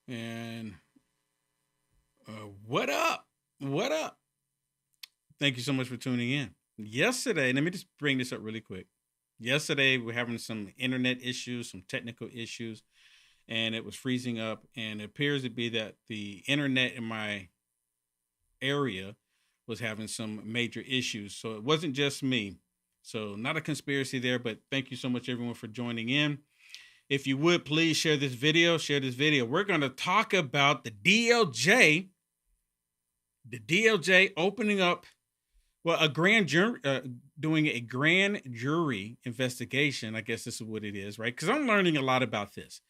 And what up? What up? Thank you so much for tuning in. Yesterday, let me just bring this up really quick. Yesterday, we're having some internet issues, some technical issues, and it was freezing up. And it appears to be that the internet in my area was having some major issues. So it wasn't just me. So not a conspiracy there, but thank you so much, everyone, for joining in. If you would, please share this video. We're going to talk about the DOJ opening up, well, a grand jury, doing a grand jury investigation. I guess this is what it is, right? Because I'm learning a lot about this.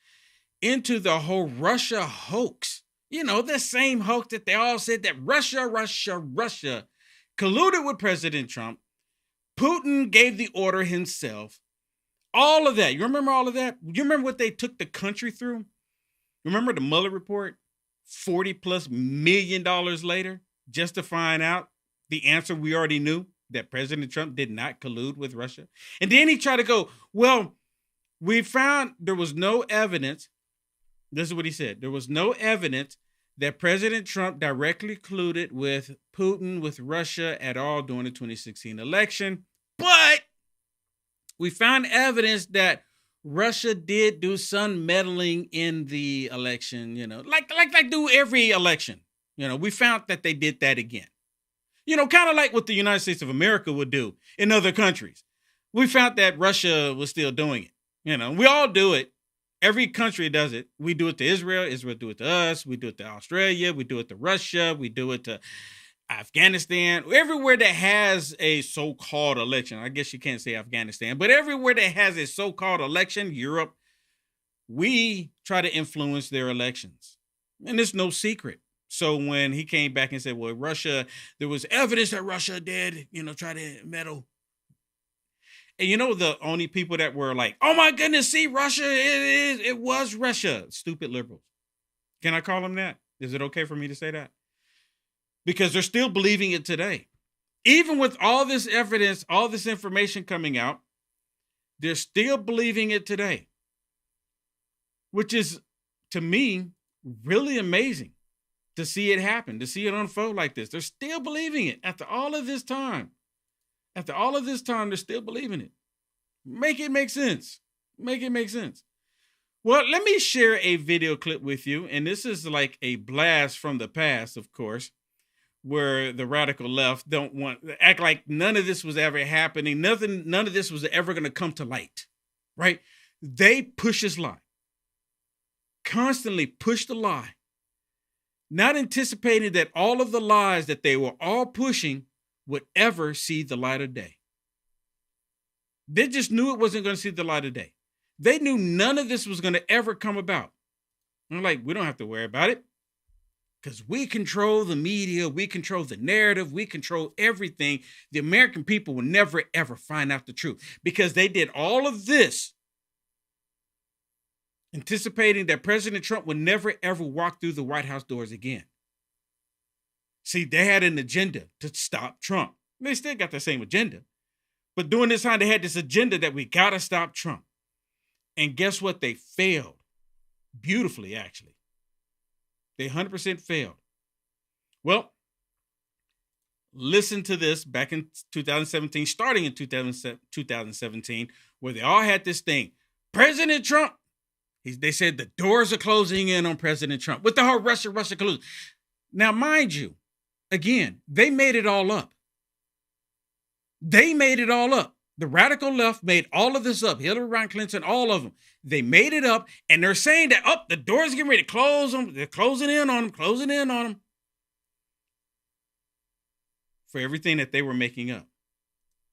Into the whole Russia hoax. You know, the same hoax that they all said that Russia colluded with President Trump. Putin gave the order himself. All of that. You remember all of that? You remember what they took the country through? Remember the Mueller report? $40+ million later, just to find out the answer we already knew, that President Trump did not collude with Russia. And then he tried to go, well, we found there was no evidence. This is what he said. There was no evidence that President Trump directly colluded with Putin, with Russia at all during the 2016 election. But we found evidence that Russia did do some meddling in the election, you know, like do every election. You know, we found that they did that again. You know, kind of like what the United States of America would do in other countries. We found that Russia was still doing it. You know, we all do it. Every country does it. We do it to Israel. Israel do it to us. We do it to Australia. We do it to Russia. We do it to Afghanistan. Everywhere that has a so-called election. I guess you can't say Afghanistan, but everywhere that has a so-called election, Europe, we try to influence their elections. And it's no secret. So when he came back and said, well, Russia, there was evidence that Russia did, you know, try to meddle. And you know, the only people that were like, oh my goodness, see, Russia, it was Russia. Stupid liberals. Can I call them that? Is it okay for me to say that? Because they're still believing it today. Even with all this evidence, all this information coming out, they're still believing it today. Which is, to me, really amazing to see it happen, to see it unfold like this. They're still believing it after all of this time. After all of this time, they're still believing it. Make it make sense. Make it make sense. Well, let me share a video clip with you. And this is like a blast from the past, of course, where the radical left don't want act like none of this was ever happening. None of this was ever going to come to light, right? They push this lie, constantly push the lie, not anticipating that all of the lies that they were all pushing would ever see the light of day. They just knew it wasn't going to see the light of day. They knew none of this was going to ever come about. And they're like, we don't have to worry about it because we control the media. We control the narrative. We control everything. The American people will never, ever find out the truth because they did all of this anticipating that President Trump would never, ever walk through the White House doors again. See, they had an agenda to stop Trump. They still got the same agenda. But during this time, they had this agenda that we got to stop Trump. And guess what? They failed. Beautifully, actually. They 100% failed. Well, listen to this back in 2017, starting in 2017, where they all had this thing. President Trump, they said the doors are closing in on President Trump with the whole Russia collusion. Now, mind you, again, they made it all up. They made it all up. The radical left made all of this up. Hillary Clinton, all of them. They made it up, and they're saying that, oh, the doors are getting ready to close them. They're closing in on them, for everything that they were making up.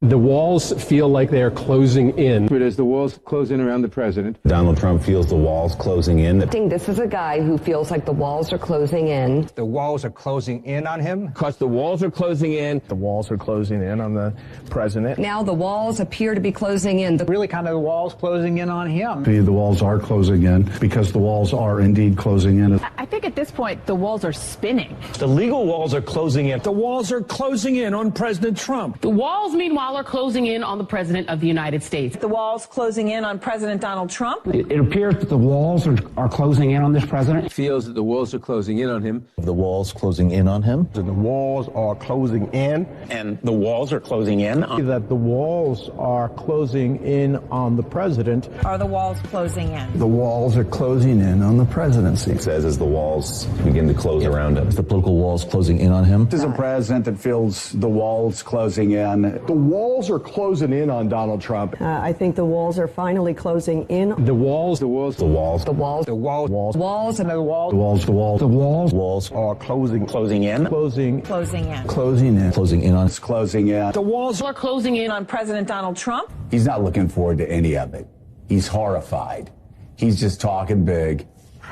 The walls feel like they are closing in. But as the walls close in around the president, Donald Trump feels the walls closing in. This is a guy who feels like the walls are closing in. The walls are closing in on him? Because the walls are closing in. The walls are closing in on the president. Now the walls appear to be closing in. Really kind of the walls closing in on him. The walls are closing in because the walls are indeed closing in. I think at this point, the walls are spinning. The legal walls are closing in. The walls are closing in on President Trump. The walls, meanwhile, wall are closing in on the president of the United States. The wall's closing in on President Donald Trump. It appears that the walls are closing in on this president. He feels that the walls are closing in on him. The walls closing in on him. The walls are closing in. And the walls are closing in. That the walls are closing in on the president. Are the walls closing in? The walls are closing in on the presidency. It says as the walls begin to close around him. Is the political walls closing in on him? This is a president that feels the walls closing in. The walls are closing in on Donald Trump. I think the walls are finally closing in. The walls. The walls. The walls. The walls. The walls. Walls and the walls. The walls, the walls, The walls Walls are closing in. Closing in. closing in. closing in on. It's closing in. The walls Are closing in On President Donald Trump. He's not looking forward to any of it. He's horrified. He's just talking big.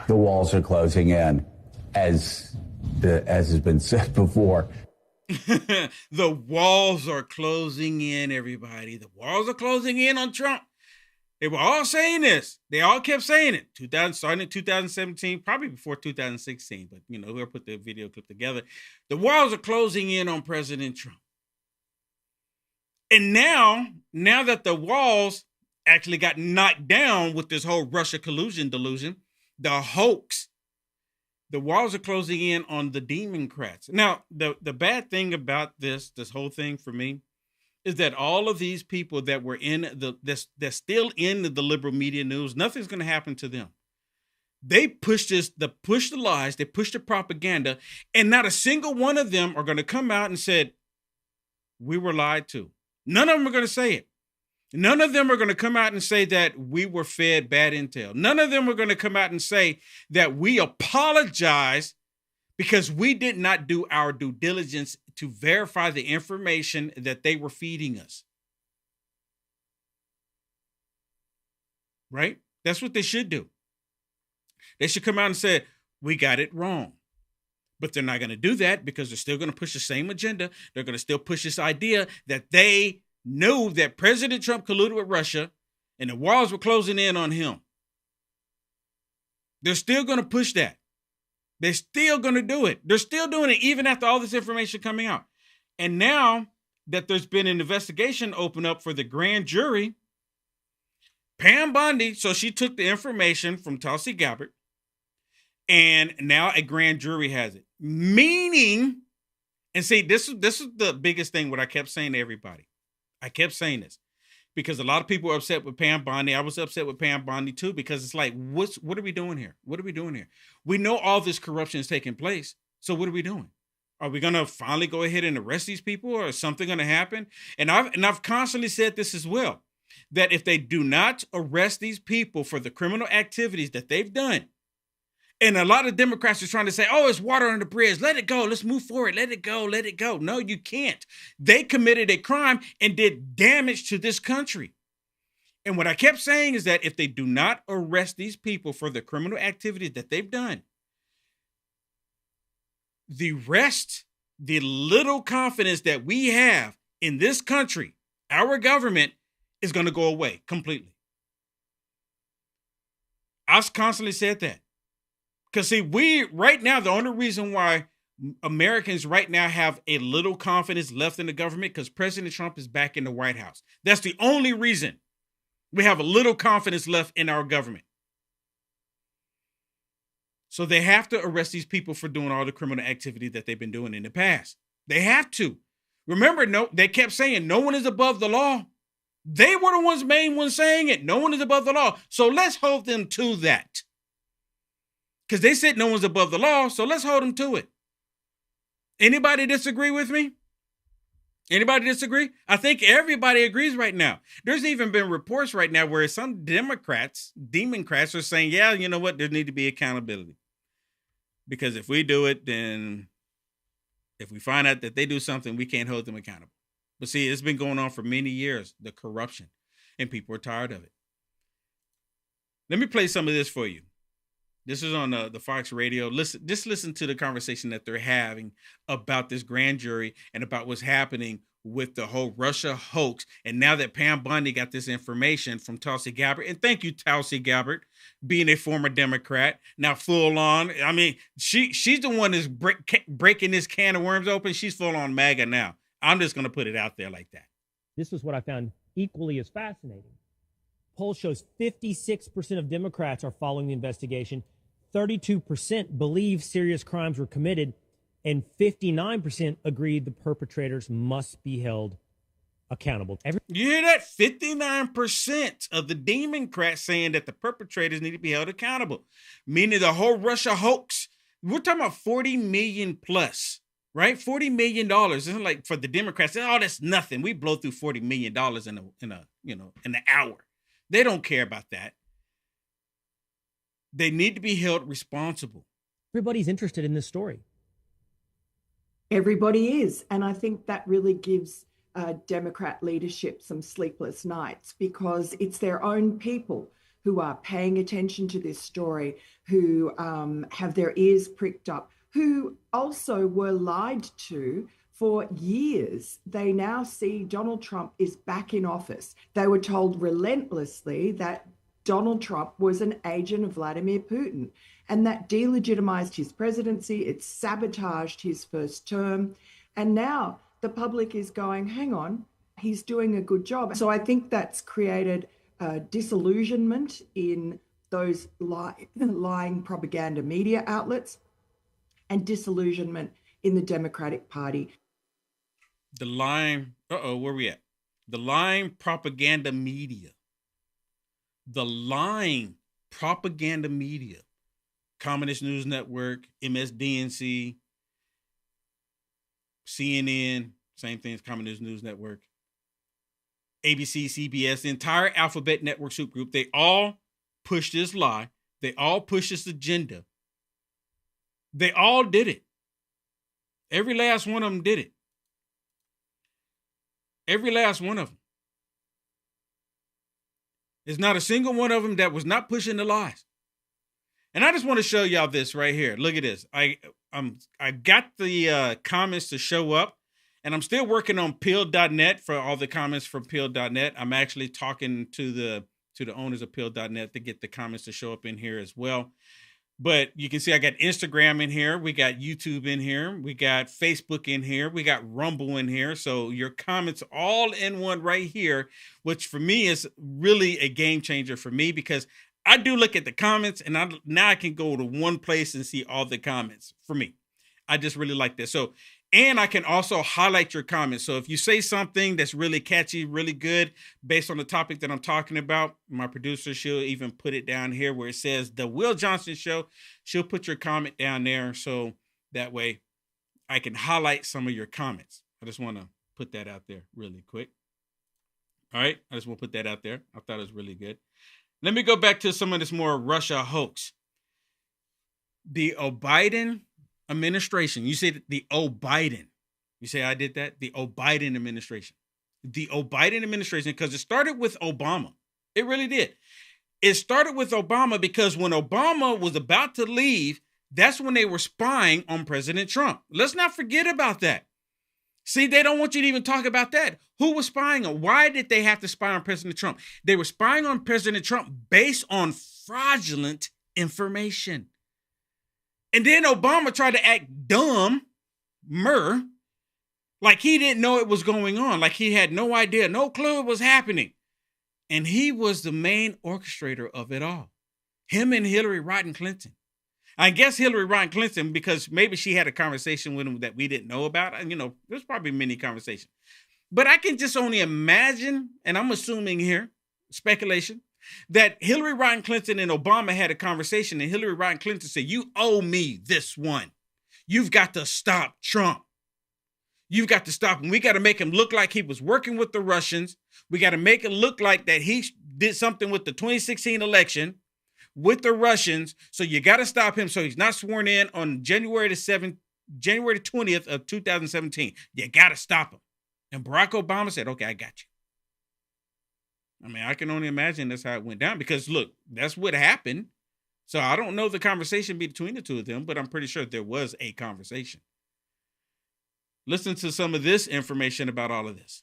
The walls are closing in, as has been said before. The walls are closing in, everybody. The walls are closing in on Trump. They were all saying this. They all kept saying it. Starting in 2017, probably before 2016, but whoever put the video clip together. The walls are closing in on President Trump. And now that the walls actually got knocked down with this whole Russia collusion delusion, the hoax, the walls are closing in on the Democrats. Now, the bad thing about this whole thing for me is that all of these people that were that's still in the liberal media news, nothing's going to happen to them. They push the lies, they push the propaganda, and not a single one of them are going to come out and said, we were lied to. None of them are going to say it. None of them are going to come out and say that we were fed bad intel. None of them are going to come out and say that we apologize because we did not do our due diligence to verify the information that they were feeding us. Right? That's what they should do. They should come out and say, we got it wrong. But they're not going to do that because they're still going to push the same agenda. They're going to still push this idea that they knew that President Trump colluded with Russia and the walls were closing in on him. They're still going to push that. They're still going to do it. They're still doing it even after all this information coming out. And now that there's been an investigation open up for the grand jury, Pam Bondi, so she took the information from Tulsi Gabbard, and now a grand jury has it. Meaning, and see, this is the biggest thing, what I kept saying to everybody. I kept saying this because a lot of people were upset with Pam Bondi. I was upset with Pam Bondi too, because it's like, what are we doing here? What are we doing here? We know all this corruption is taking place. So what are we doing? Are we going to finally go ahead and arrest these people, or is something going to happen? And I've constantly said this as well, that if they do not arrest these people for the criminal activities that they've done, and a lot of Democrats are trying to say, oh, it's water on the bridge. Let it go. Let's move forward. Let it go. Let it go. No, you can't. They committed a crime and did damage to this country. And what I kept saying is that if they do not arrest these people for the criminal activities that they've done, the rest, the little confidence that we have in this country, our government, is going to go away completely. I've constantly said that. Because see, right now, the only reason why Americans right now have a little confidence left in the government, because President Trump is back in the White House. That's the only reason we have a little confidence left in our government. So they have to arrest these people for doing all the criminal activity that they've been doing in the past. They have to. Remember, they kept saying no one is above the law. They were the main ones saying it. No one is above the law. So let's hold them to that. Because they said no one's above the law, so let's hold them to it. Anybody disagree with me? Anybody disagree? I think everybody agrees right now. There's even been reports right now where some Democrats are saying, yeah, you know what? There need to be accountability. Because if we do it, then if we find out that they do something, we can't hold them accountable. But see, it's been going on for many years, the corruption, and people are tired of it. Let me play some of this for you. This is on the Fox radio. Listen to the conversation that they're having about this grand jury and about what's happening with the whole Russia hoax. And now that Pam Bondi got this information from Tulsi Gabbard, and thank you, Tulsi Gabbard, being a former Democrat, now full on. I mean, she's the one that's breaking this can of worms open. She's full on MAGA now. I'm just going to put it out there like that. This was what I found equally as fascinating. Poll shows 56% of Democrats are following the investigation, 32% believe serious crimes were committed, and 59% agreed the perpetrators must be held accountable. You hear that? 59% of the Democrats saying that the perpetrators need to be held accountable, meaning the whole Russia hoax. We're talking about 40 million plus, right? $40 million. It's not like for the Democrats, oh, that's nothing. We blow through $40 million in an hour. They don't care about that. They need to be held responsible. Everybody's interested in this story. Everybody is. And I think that really gives Democrat leadership some sleepless nights, because it's their own people who are paying attention to this story, who have their ears pricked up, who also were lied to for years. They now see Donald Trump is back in office. They were told relentlessly that Donald Trump was an agent of Vladimir Putin, and that delegitimized his presidency. It sabotaged his first term. And now the public is going, hang on, he's doing a good job. So I think that's created disillusionment in those lying propaganda media outlets, and disillusionment in the Democratic Party. The lying, where we at? The lying propaganda media. The lying propaganda media. Communist News Network, MSDNC, CNN, same thing as Communist News Network, ABC, CBS, the entire Alphabet Network soup group, they all push this lie. They all push this agenda. They all did it. Every last one of them did it. Every last one of them. There's not a single one of them that was not pushing the lies. And I just want to show y'all this right here. Look at this. I got the comments to show up, and I'm still working on Peel.net for all the comments from Peel.net. I'm actually talking to the owners of Peel.net to get the comments to show up in here as well. But you can see I got Instagram in here. We got YouTube in here. We got Facebook in here. We got Rumble in here. So your comments all in one right here, which for me is really a game changer for me, because I do look at the comments, and now I can go to one place and see all the comments for me. I just really like this. So, and I can also highlight your comments. So if you say something that's really catchy, really good, based on the topic that I'm talking about, my producer, she'll even put it down here where it says The Will Johnson Show. She'll put your comment down there, so that way I can highlight some of your comments. I just want to put that out there really quick. All right, I just want to put that out there. I thought it was really good. Let me go back to some of this more Russia hoax. The Biden administration. You say the Biden. You say I did that? The Biden administration. The Biden administration, because it started with Obama. It really did. It started with Obama because when Obama was about to leave, that's when they were spying on President Trump. Let's not forget about that. See, they don't want you to even talk about that. Who was spying on? Why did they have to spy on President Trump? They were spying on President Trump based on fraudulent information. And then Obama tried to act dumb, like he didn't know it was going on, like he had no idea, no clue it was happening. And he was the main orchestrator of it all. Him and Hillary Rodham Clinton. I guess Hillary Rodham Clinton, because maybe she had a conversation with him that we didn't know about. And, there's probably many conversations. But I can just only imagine, and I'm assuming here, speculation, that Hillary Rodham Clinton and Obama had a conversation, and Hillary Rodham Clinton said, you owe me this one. You've got to stop Trump. You've got to stop him. We got to make him look like he was working with the Russians. We got to make it look like that he did something with the 2016 election with the Russians. So you got to stop him so he's not sworn in on January 20th of 2017. You got to stop him. And Barack Obama said, okay, I got you. I mean, I can only imagine that's how it went down, because look, that's what happened. So I don't know the conversation between the two of them, but I'm pretty sure there was a conversation. Listen to some of this information about all of this.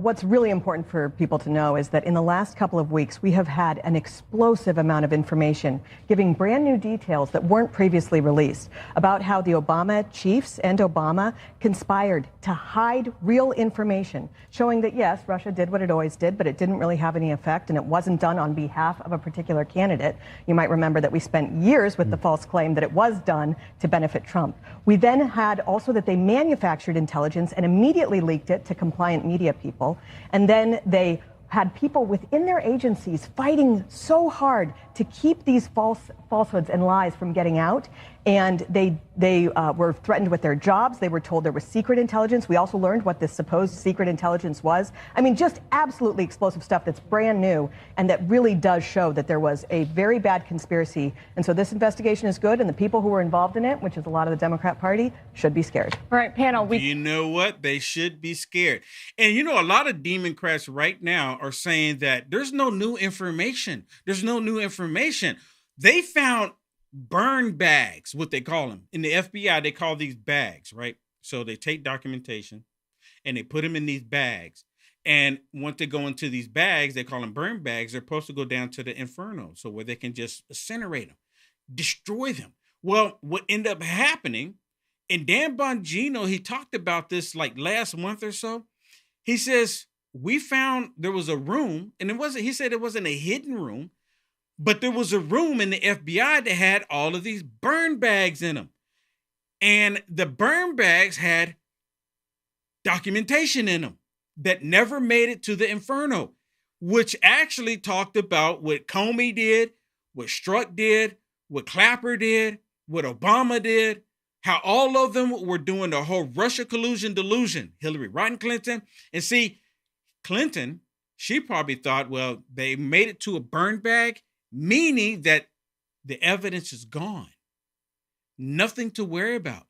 What's really important for people to know is that in the last couple of weeks, we have had an explosive amount of information giving brand new details that weren't previously released about how the Obama chiefs and Obama conspired to hide real information, showing that, yes, Russia did what it always did, but it didn't really have any effect, and it wasn't done on behalf of a particular candidate. You might remember that we spent years with the false claim that it was done to benefit Trump. We then had also that they manufactured intelligence and immediately leaked it to compliant media people. And then they had people within their agencies fighting so hard to keep these falsehoods and lies from getting out. And they were threatened with their jobs. They were told there was secret intelligence. We also learned what this supposed secret intelligence was. I mean, just absolutely explosive stuff that's brand new and that really does show that there was a very bad conspiracy. And so this investigation is good, and the people who were involved in it, which is a lot of the Democrat Party, should be scared. All right, panel. You know what? They should be scared. And you know, a lot of Democrats right now are saying that there's no new information. There's no new information. They found burn bags, what they call them. In the FBI, they call these bags, right? So they take documentation and they put them in these bags. And once they go into these bags, they call them burn bags. They're supposed to go down to the inferno, so where they can just incinerate them, destroy them. Well, what ended up happening, and Dan Bongino, he talked about this like last month or so. He says, we found there was a room, and he said it wasn't a hidden room, but there was a room in the FBI that had all of these burn bags in them. And the burn bags had documentation in them that never made it to the inferno, which actually talked about what Comey did, what Strzok did, what Clapper did, what Obama did, how all of them were doing the whole Russia collusion delusion, Hillary Rodham Clinton. And see, Clinton, she probably thought, well, they made it to a burn bag, meaning that the evidence is gone. Nothing to worry about.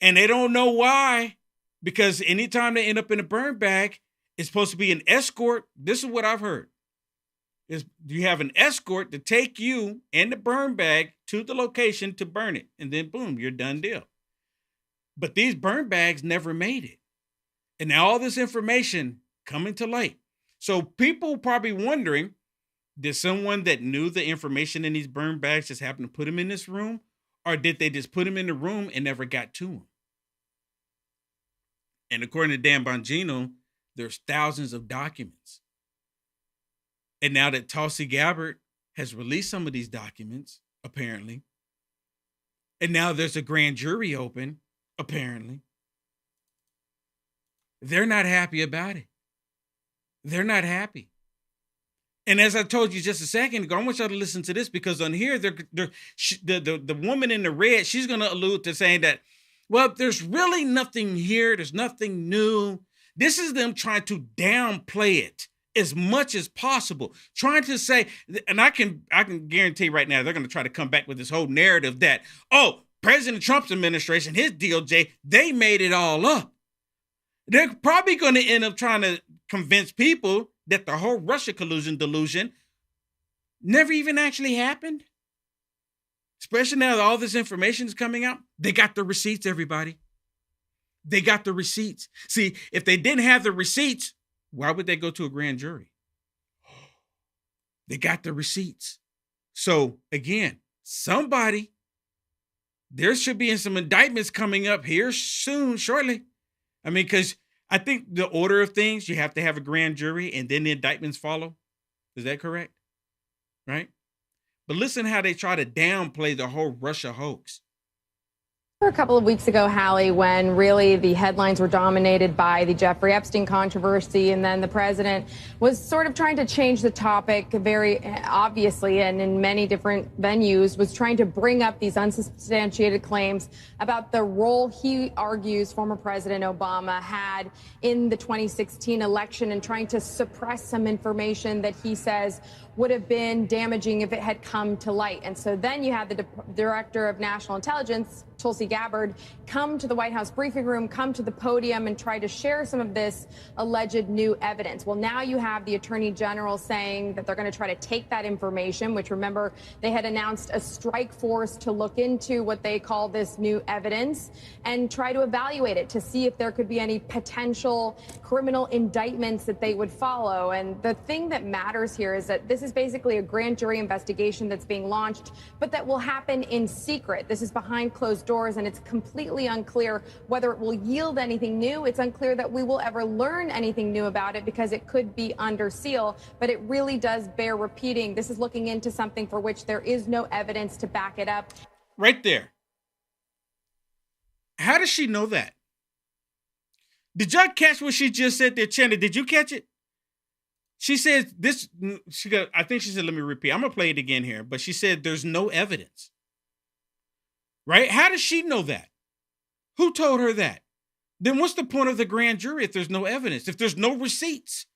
And they don't know why, because anytime they end up in a burn bag, it's supposed to be an escort. This is what I've heard. Is you have an escort to take you and the burn bag to the location to burn it. And then boom, you're done deal. But these burn bags never made it. And now all this information coming to light. So people probably wondering, did someone that knew the information in these burn bags just happen to put them in this room? Or did they just put them in the room and never got to them? And according to Dan Bongino, there's thousands of documents. And now that Tulsi Gabbard has released some of these documents, apparently, and now there's a grand jury open, apparently, they're not happy about it. They're not happy. And as I told you just a second ago, I want y'all to listen to this, because on here, the woman in the red, she's going to allude to saying that, well, there's really nothing here. There's nothing new. This is them trying to downplay it as much as possible, trying to say, and I can guarantee right now, they're going to try to come back with this whole narrative that, oh, President Trump's administration, his DOJ, they made it all up. They're probably going to end up trying to convince people that the whole Russia collusion delusion never even actually happened. Especially now that all this information is coming out. They got the receipts, everybody. They got the receipts. See, if they didn't have the receipts, why would they go to a grand jury? They got the receipts. So again, there should be some indictments coming up here soon, shortly. I mean, because I think the order of things, you have to have a grand jury and then the indictments follow. Is that correct? Right? But listen how they try to downplay the whole Russia hoax. A couple of weeks ago, Hallie, when really the headlines were dominated by the Jeffrey Epstein controversy, and then the president was sort of trying to change the topic very obviously, and in many different venues, was trying to bring up these unsubstantiated claims about the role he argues former President Obama had in the 2016 election and trying to suppress some information that he says would have been damaging if it had come to light. And so then you had the Director of National Intelligence, Tulsi Gabbard come to the White House briefing room, come to the podium, and try to share some of this alleged new evidence. Well, now you have the Attorney General saying that they're going to try to take that information, which, remember, they had announced a strike force to look into what they call this new evidence and try to evaluate it to see if there could be any potential criminal indictments that they would follow. And the thing that matters here is that this is basically a grand jury investigation that's being launched, but that will happen in secret. This is behind closed doors, and it's completely unclear whether it will yield anything new. It's unclear that we will ever learn anything new about it because it could be under seal, but it really does bear repeating. This is looking into something for which there is no evidence to back it up. Right there. How does she know that? Did y'all catch what she just said there, Channing? Did you catch it? She says this, I think she said, let me repeat. I'm going to play it again here, but she said there's no evidence. Right? How does she know that? Who told her that? Then what's the point of the grand jury if there's no evidence, if there's no receipts?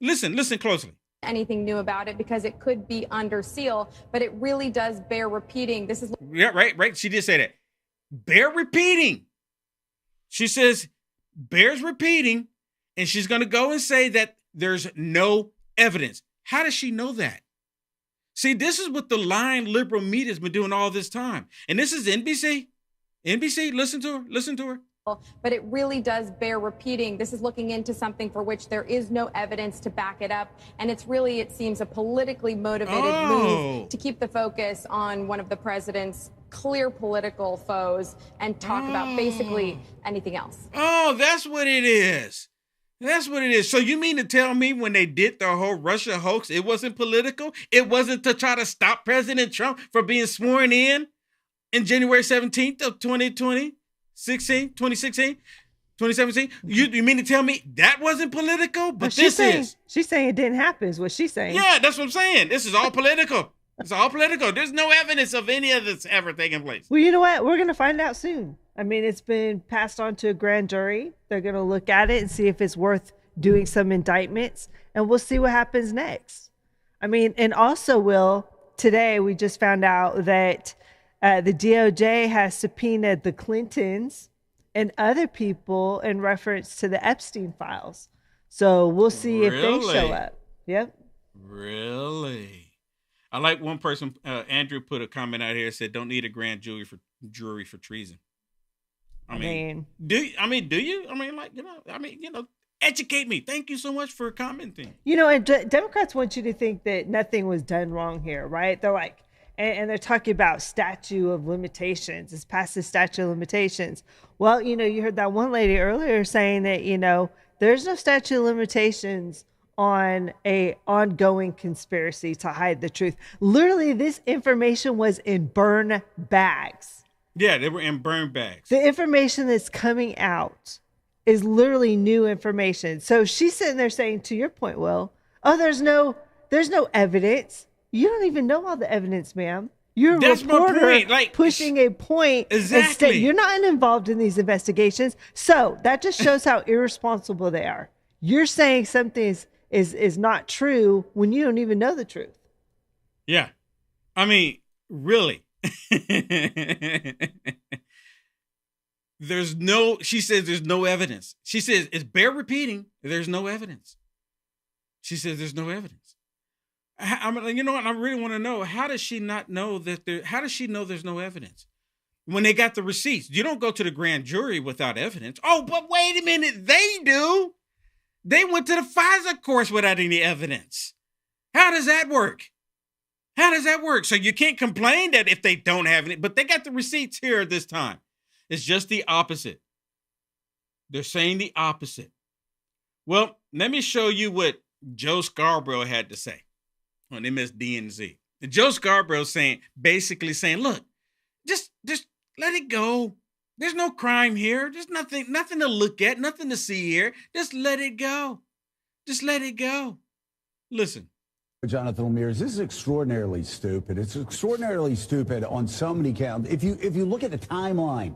Listen closely. Anything new about it because it could be under seal, but it really does bear repeating. This is right. She did say that. Bear repeating. She says, bears repeating, and she's going to go and say that there's no evidence. How does she know that? See, this is what the lying liberal media has been doing all this time. And this is NBC. NBC, listen to her. But it really does bear repeating. This is looking into something for which there is no evidence to back it up. And it's really, it seems, a politically motivated move to keep the focus on one of the president's clear political foes and talk about basically anything else. Oh, that's what it is. That's what it is. So you mean to tell me when they did the whole Russia hoax, it wasn't political? It wasn't to try to stop President Trump from being sworn in January 17th of 2016? You mean to tell me that wasn't political? But she's saying it didn't happen is what she's saying. Yeah, that's what I'm saying. This is all political. It's all political. There's no evidence of any of this ever taking place. Well, you know what? We're going to find out soon. I mean, it's been passed on to a grand jury. They're going to look at it and see if it's worth doing some indictments, and we'll see what happens next. I mean, and also, Will, today we just found out that the DOJ has subpoenaed the Clintons and other people in reference to the Epstein files. So we'll see if they show up. Yep. Really? I like one person, Andrew put a comment out here, said, don't need a grand jury for treason. I mean, do you? Educate me. Thank you so much for commenting. You know, and Democrats want you to think that nothing was done wrong here, right? They're like, and they're talking about statute of limitations. It's past the statute of limitations. Well, you know, you heard that one lady earlier saying that, you know, there's no statute of limitations on a ongoing conspiracy to hide the truth. Literally, this information was in burn bags. Yeah, they were in burn bags. The information that's coming out is literally new information. So she's sitting there saying, to your point, Will, oh, there's no evidence. You don't even know all the evidence, ma'am. You're a reporter pushing a point. Exactly. You're not involved in these investigations. So that just shows how irresponsible they are. You're saying something is not true when you don't even know the truth. Yeah. I mean, really. She says there's no evidence. She says it's bear repeating. There's no evidence. She says there's no evidence. You know what? I really want to know, how does she not know how does she know there's no evidence? When they got the receipts, you don't go to the grand jury without evidence. Oh, but wait a minute. They do. They went to the FISA course without any evidence. How does that work? How does that work? So you can't complain that if they don't have any, but they got the receipts here this time. It's just the opposite. They're saying the opposite. Well, let me show you what Joe Scarborough had to say on MSDNZ. Joe Scarborough basically saying, look, just let it go. There's no crime here. There's nothing to look at, nothing to see here. Just let it go. Just let it go. Listen. Jonathan Ramirez, this is extraordinarily stupid. It's extraordinarily stupid on so many counts. If you look at the timeline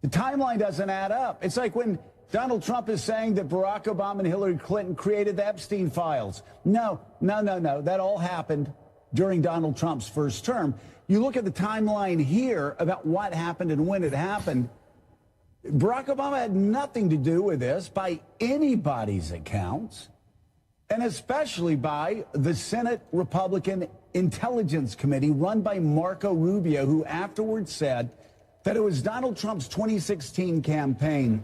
doesn't add up. It's like when Donald Trump is saying that Barack Obama and Hillary Clinton created the Epstein files. No. That all happened during Donald Trump's first term. You look at the timeline here about what happened and when it happened. Barack Obama had nothing to do with this by anybody's accounts, and especially by the Senate Republican Intelligence Committee run by Marco Rubio, who afterwards said that it was Donald Trump's 2016 campaign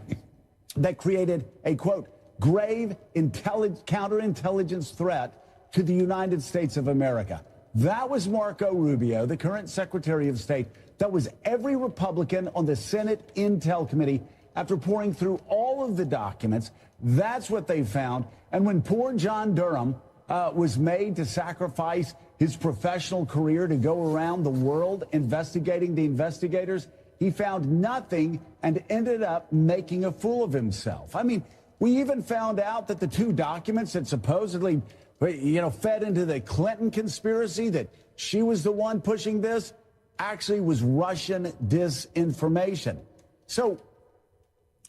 that created a, quote, grave counterintelligence threat to the United States of America. That was Marco Rubio, the current Secretary of State. That was every Republican on the Senate Intel Committee. After pouring through all of the documents, that's what they found. And when poor John Durham was made to sacrifice his professional career to go around the world investigating the investigators, he found nothing and ended up making a fool of himself. I mean, we even found out that the two documents that supposedly, fed into the Clinton conspiracy, that she was the one pushing this, actually was Russian disinformation. So,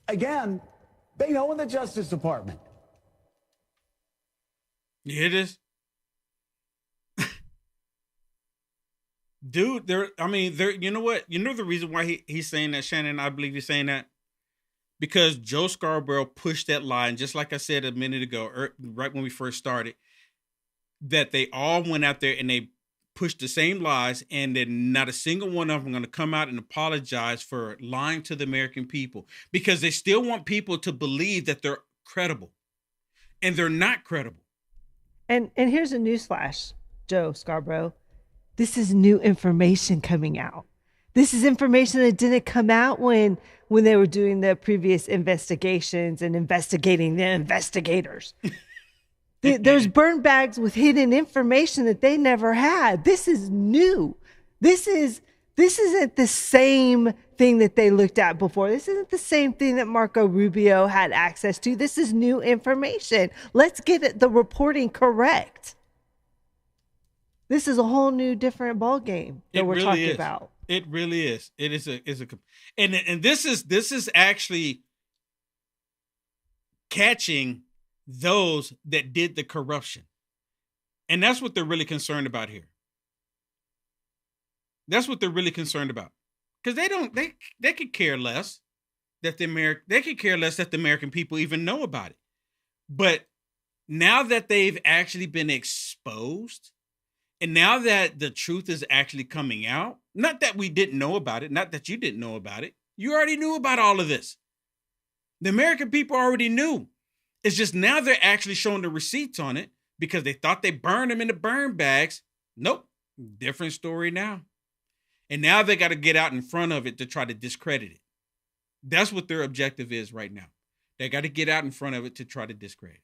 again, they know in the Justice Department. It is. Dude, you know what? You know the reason why he's saying that, Shannon? I believe he's saying that because Joe Scarborough pushed that lie. And just like I said a minute ago, right when we first started, that they all went out there and they pushed the same lies, and then not a single one of them are going to come out and apologize for lying to the American people, because they still want people to believe that they're credible, and they're not credible. And here's a newsflash, Joe Scarborough. This is new information coming out. This is information that didn't come out when they were doing the previous investigations and investigating the investigators. There's burn bags with hidden information that they never had. This is new. This isn't the same thing that they looked at before. This isn't the same thing that Marco Rubio had access to. This is new information. Let's get the reporting correct. This is a whole new different ball game that we're talking about. It really is. It is and this is actually catching those that did the corruption. And that's what they're really concerned about here. That's what they're really concerned about. Because they could care less that the American people even know about it. But now that they've actually been exposed, and now that the truth is actually coming out, not that we didn't know about it, not that you didn't know about it, you already knew about all of this. The American people already knew. It's just now they're actually showing the receipts on it because they thought they burned them in the burn bags. Nope. Different story now. And now they got to get out in front of it to try to discredit it. That's what their objective is right now. They got to get out in front of it to try to discredit it.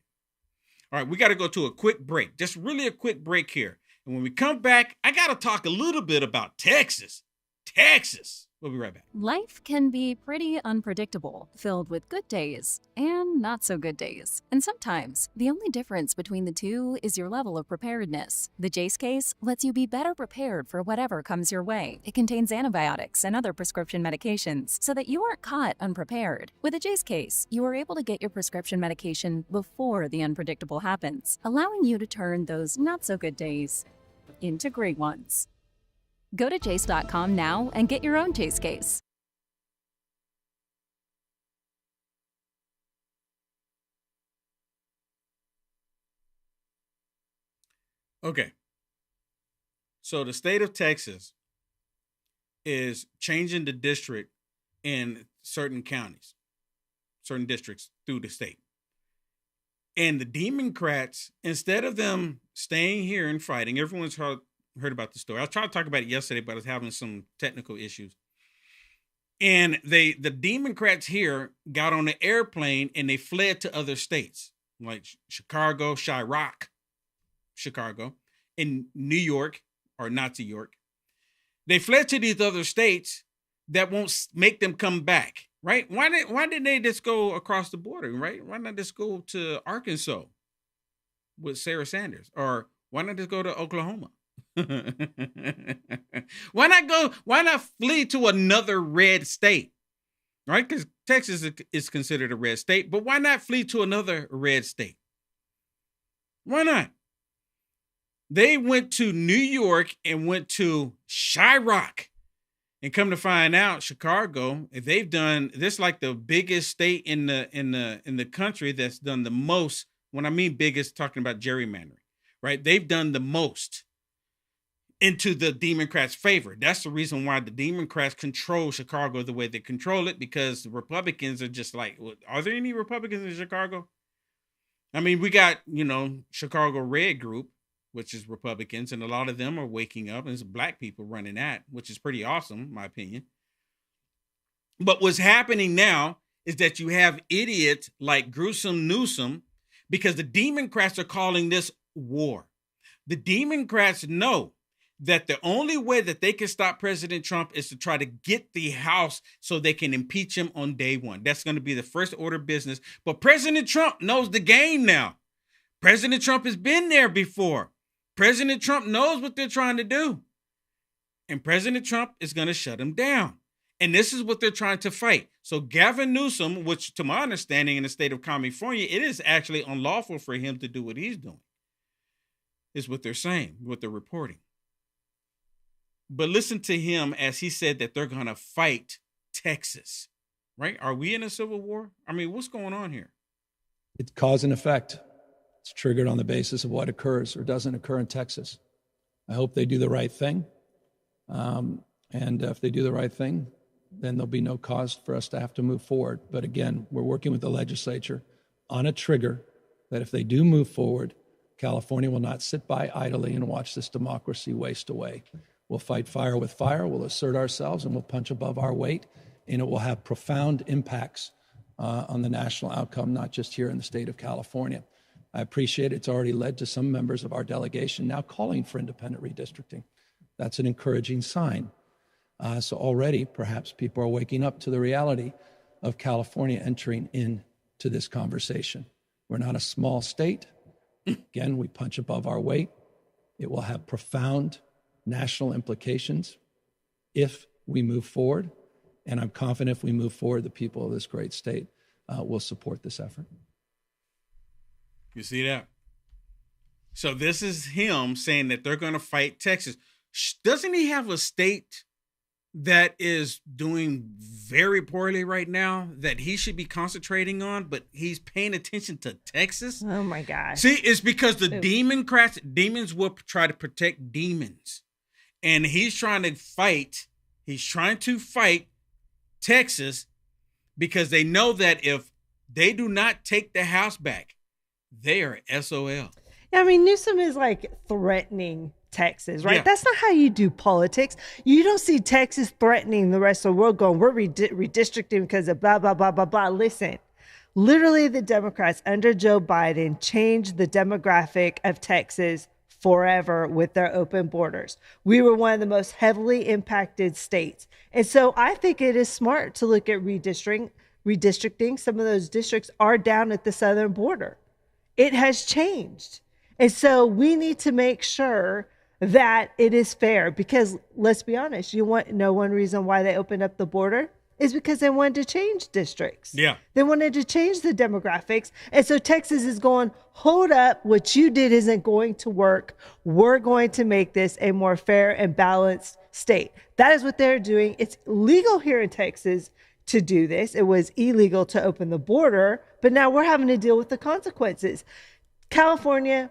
All right, we got to go to a quick break. Just really a quick break here. And when we come back, I got to talk a little bit about Texas. Texas. We'll be right back. Life can be pretty unpredictable, filled with good days and not so good days. And sometimes the only difference between the two is your level of preparedness. The Jace case lets you be better prepared for whatever comes your way. It contains antibiotics and other prescription medications so that you aren't caught unprepared. With a Jace case, you are able to get your prescription medication before the unpredictable happens, allowing you to turn those not so good days into great ones. Go to Jace.com now and get your own Jace case. Okay. So the state of Texas is changing the district in certain counties, certain districts through the state. And the Democrats, instead of them staying here and fighting, everyone's heard about the story. I tried to talk about it yesterday, but I was having some technical issues. And the Democrats here got on an airplane and they fled to other states like Chicago, Chicago, in New York, or Nazi York. They fled to these other states that won't make them come back, right? Why didn't they just go across the border, right? Why not just go to Arkansas with Sarah Sanders? Or why not just go to Oklahoma? Why not flee to another red state, right? Because Texas is considered a red state, but why not flee to another red state? Why not? They went to New York and went to Chirac, and come to find out, Chicago, they've done this like the biggest state in the country that's done the most. When I mean biggest, talking about gerrymandering, right? They've done the most into the Democrats' favor. That's the reason why the Democrats control Chicago the way they control it, because the Republicans are just like, well, are there any Republicans in Chicago? I mean, we got, Chicago Red Group, which is Republicans, and a lot of them are waking up, and it's black people running that, which is pretty awesome, in my opinion. But what's happening now is that you have idiots like Gruesome Newsom, because the Democrats are calling this war. The Democrats know that the only way that they can stop President Trump is to try to get the House so they can impeach him on day one. That's going to be the first order of business. But President Trump knows the game now. President Trump has been there before. President Trump knows what they're trying to do. And President Trump is going to shut him down. And this is what they're trying to fight. So Gavin Newsom, which to my understanding in the state of California, it is actually unlawful for him to do what he's doing, is what they're saying, what they're reporting. But listen to him as he said that they're going to fight Texas, right? Are we in a civil war? I mean, what's going on here? It's cause and effect. It's triggered on the basis of what occurs or doesn't occur in Texas. I hope they do the right thing. And if they do the right thing, then there'll be no cause for us to have to move forward. But again, we're working with the legislature on a trigger that if they do move forward, California will not sit by idly and watch this democracy waste away. We'll fight fire with fire, we'll assert ourselves, and we'll punch above our weight, and it will have profound impacts on the national outcome, not just here in the state of California. I appreciate it's already led to some members of our delegation now calling for independent redistricting. That's an encouraging sign. So already, perhaps people are waking up to the reality of California entering into this conversation. We're not a small state. Again, we punch above our weight. It will have profound national implications if we move forward. And I'm confident if we move forward, the people of this great state will support this effort. You see that? So this is him saying that they're going to fight Texas. Doesn't he have a state that is doing very poorly right now that he should be concentrating on, but he's paying attention to Texas? Oh my gosh. See, it's because the demons will try to protect demons. And he's trying to fight Texas because they know that if they do not take the House back, they are SOL. Yeah, I mean, Newsom is like threatening Texas, right? Yeah. That's not how you do politics. You don't see Texas threatening the rest of the world going, we're redistricting because of blah, blah, blah, blah, blah. Listen, literally the Democrats under Joe Biden changed the demographic of Texas forever with their open borders. We were one of the most heavily impacted states. And so I think it is smart to look at redistricting. Some of those districts are down at the southern border. It has changed. And so we need to make sure that it is fair, because let's be honest, you want to know one reason why they opened up the border is because they wanted to change districts. Yeah. They wanted to change the demographics. And so Texas is going, hold up, what you did isn't going to work. We're going to make this a more fair and balanced state. That is what they're doing. It's legal here in Texas to do this. It was illegal to open the border, but now we're having to deal with the consequences. California,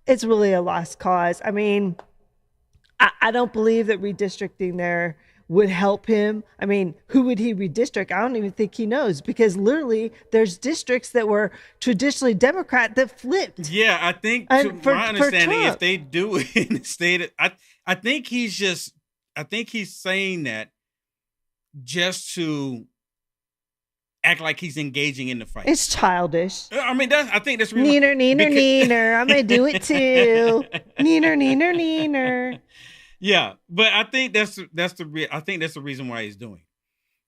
it's really a lost cause. I mean, I don't believe that redistricting there would help him. I mean, who would he redistrict? I don't even think he knows, because literally there's districts that were traditionally Democrat that flipped. Yeah, I think to my understanding, if they do it in the state, I think he's saying that just to act like he's engaging in the fight. It's childish. I mean, I think that's really neener. I'm gonna do it too. Neener. Yeah, but I think that's the reason why he's doing,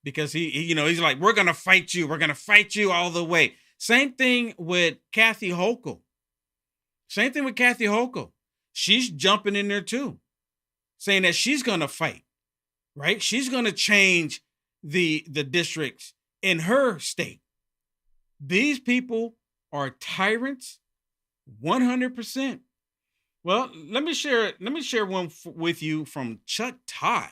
because he's like, we're gonna fight you. We're gonna fight you all the way. Same thing with Kathy Hochul. She's jumping in there too, saying that she's gonna fight, right? She's gonna change the districts in her state. These people are tyrants, 100%. Well, let me share one with you from Chuck Todd.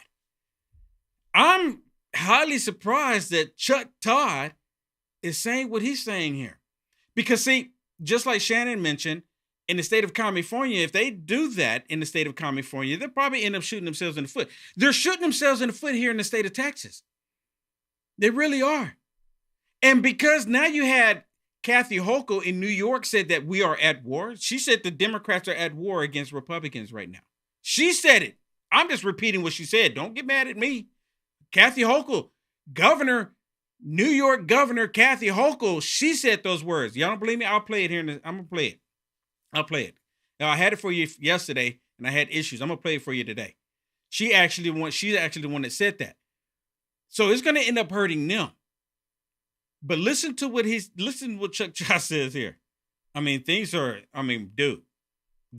I'm highly surprised that Chuck Todd is saying what he's saying here. Because see, just like Shannon mentioned, in the state of California, if they do that in the state of California, they'll probably end up shooting themselves in the foot. They're shooting themselves in the foot here in the state of Texas. They really are. And because now you had Kathy Hochul in New York said that we are at war. She said the Democrats are at war against Republicans right now. She said it. I'm just repeating what she said. Don't get mad at me. Kathy Hochul, New York Governor Kathy Hochul, she said those words. Y'all don't believe me? I'll play it here. I'm going to play it. I'll play it. Now, I had it for you yesterday, and I had issues. I'm going to play it for you today. She's actually the one that said that. So it's going to end up hurting them. But listen to what Chuck Todd says here. I mean, dude.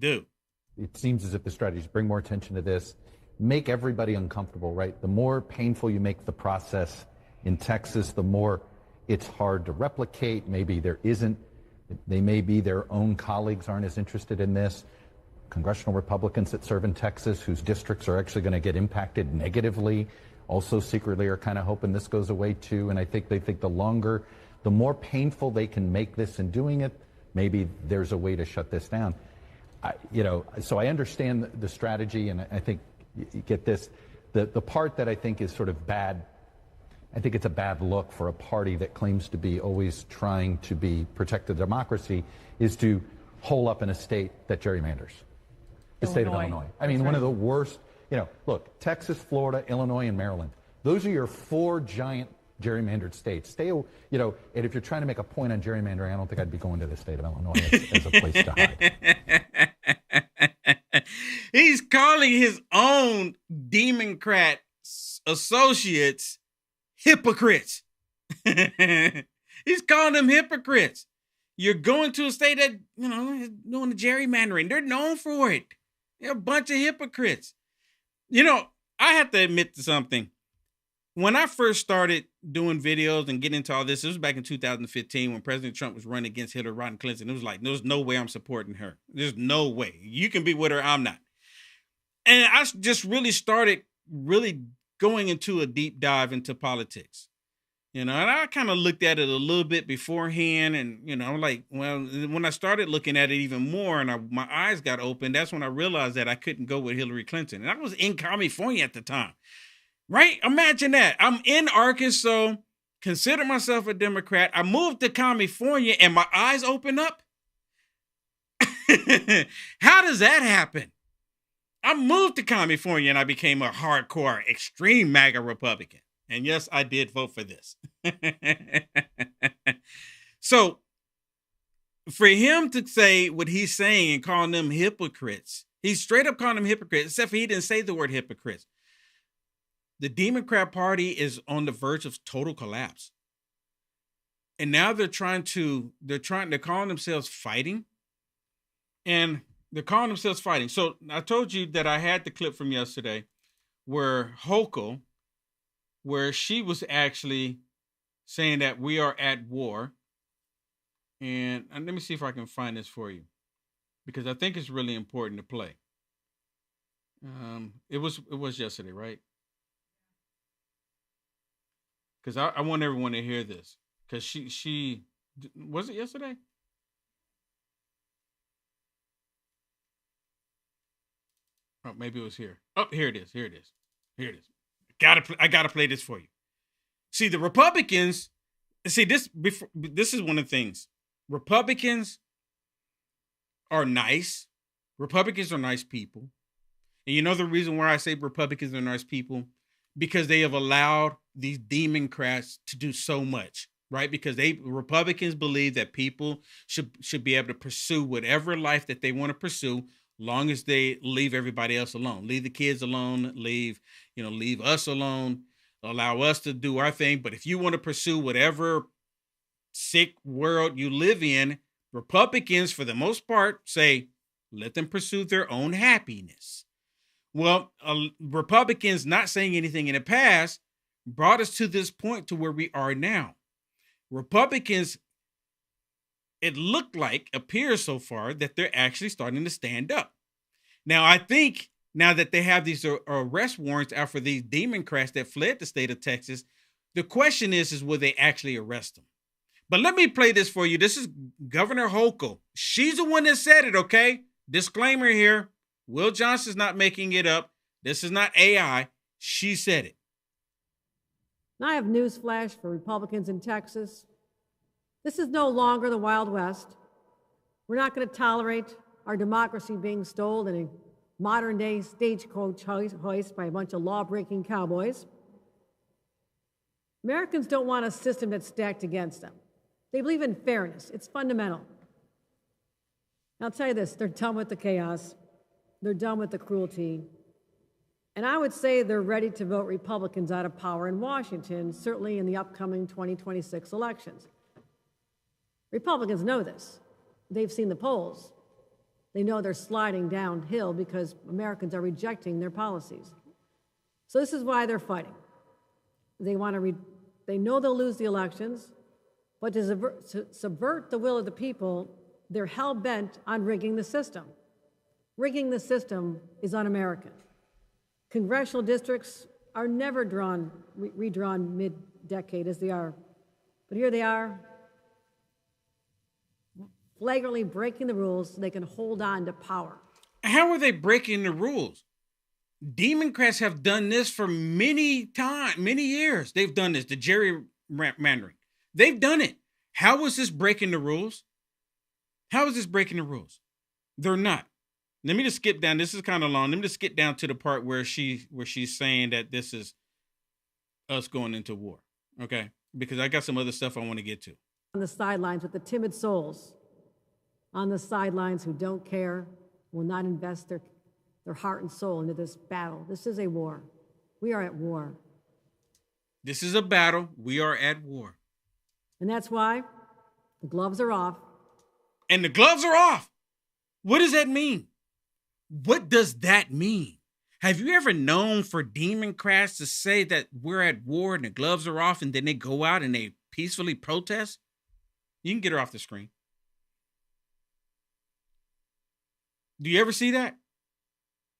It seems as if the strategy is bring more attention to this, make everybody uncomfortable, right? The more painful you make the process in Texas, the more it's hard to replicate. Maybe they may be their own colleagues aren't as interested in this. Congressional Republicans that serve in Texas whose districts are actually going to get impacted negatively also secretly are kind of hoping this goes away too. And I think they think the more painful they can make this in doing it, maybe there's a way to shut this down. So I understand the strategy, and I think you get this. The part that I think is sort of bad, I think it's a bad look for a party that claims to be always trying to protect the democracy, is to hole up in a state that gerrymanders. The state of Illinois. I mean, one of the worst. Look, Texas, Florida, Illinois, and Maryland. Those are your 4 giant gerrymandered states. And if you're trying to make a point on gerrymandering, I don't think I'd be going to the state of Illinois as a place to hide. He's calling his own Democrat associates hypocrites. He's calling them hypocrites. You're going to a state that, is doing the gerrymandering. They're known for it. They're a bunch of hypocrites. I have to admit to something. When I first started doing videos and getting into all this, it was back in 2015 when President Trump was running against Hillary Clinton. It was like, there's no way I'm supporting her. There's no way. You can be with her, I'm not. And I just really started going into a deep dive into politics. And I kind of looked at it a little bit beforehand. And, I'm like, well, when I started looking at it even more and my eyes got open, that's when I realized that I couldn't go with Hillary Clinton. And I was in California at the time, right? Imagine that. I'm in Arkansas, consider myself a Democrat. I moved to California and my eyes open up. How does that happen? I moved to California and I became a hardcore, extreme MAGA Republican. And yes, I did vote for this. So for him to say what he's saying and calling them hypocrites, he's straight up calling them hypocrites, except for he didn't say the word hypocrites. The Democrat Party is on the verge of total collapse. And now they're calling themselves fighting. And they're calling themselves fighting. So I told you that I had the clip from yesterday where Hochul, where she was actually saying that we are at war. And let me see if I can find this for you, because I think it's really important to play. It was yesterday, right? Because I want everyone to hear this. Because she was it yesterday? Oh, maybe it was here. Oh, here it is. I gotta play this for you. See, the Republicans. See, this is one of the things. Republicans are nice. Republicans are nice people. And you know the reason why I say Republicans are nice people? Because they have allowed these Democrats to do so much, right? Because Republicans believe that people should be able to pursue whatever life that they want to pursue, long as they leave everybody else alone. Leave the kids alone, leave us alone, allow us to do our thing. But if you want to pursue whatever sick world you live in, Republicans, for the most part, say, let them pursue their own happiness. Well, Republicans not saying anything in the past brought us to this point to where we are now. Republicans, it appears so far that they're actually starting to stand up. Now, I think now that they have these arrest warrants out for these Democrats that fled the state of Texas, the question is will they actually arrest them? But let me play this for you. This is Governor Hochul. She's the one that said it, okay? Disclaimer here. Will Johnson's not making it up. This is not AI. She said it. And I have news flash for Republicans in Texas. This is no longer the Wild West. We're not going to tolerate our democracy being stolen in a modern-day stagecoach hoist by a bunch of law-breaking cowboys. Americans don't want a system that's stacked against them. They believe in fairness. It's fundamental. And I'll tell you this, they're done with the chaos. They're done with the cruelty. And I would say they're ready to vote Republicans out of power in Washington, certainly in the upcoming 2026 elections. Republicans know this. They've seen the polls. They know they're sliding downhill because Americans are rejecting their policies. So this is why they're fighting. They know they'll lose the elections, but to subvert the will of the people, they're hell-bent on rigging the system. Rigging the system is un-American. Congressional districts are never redrawn mid-decade as they are. But here they are, flagrantly breaking the rules so they can hold on to power. How are they breaking the rules? Democrats have done this for many years. They've done this, the gerrymandering. They've done it. How is this breaking the rules? How is this breaking the rules? They're not. Let me just skip down. This is kind of long. Let me just skip down to the part where she's saying that this is us going into war. Okay? Because I got some other stuff I want to get to. On the sidelines with the timid souls, on the sidelines who don't care, will not invest their heart and soul into this battle. This is a war. We are at war. This is a battle. We are at war. And that's why the gloves are off. And the gloves are off. What does that mean? What does that mean? Have you ever known for Democrats to say that we're at war and the gloves are off and then they go out and they peacefully protest? You can get her off the screen. Do you ever see that?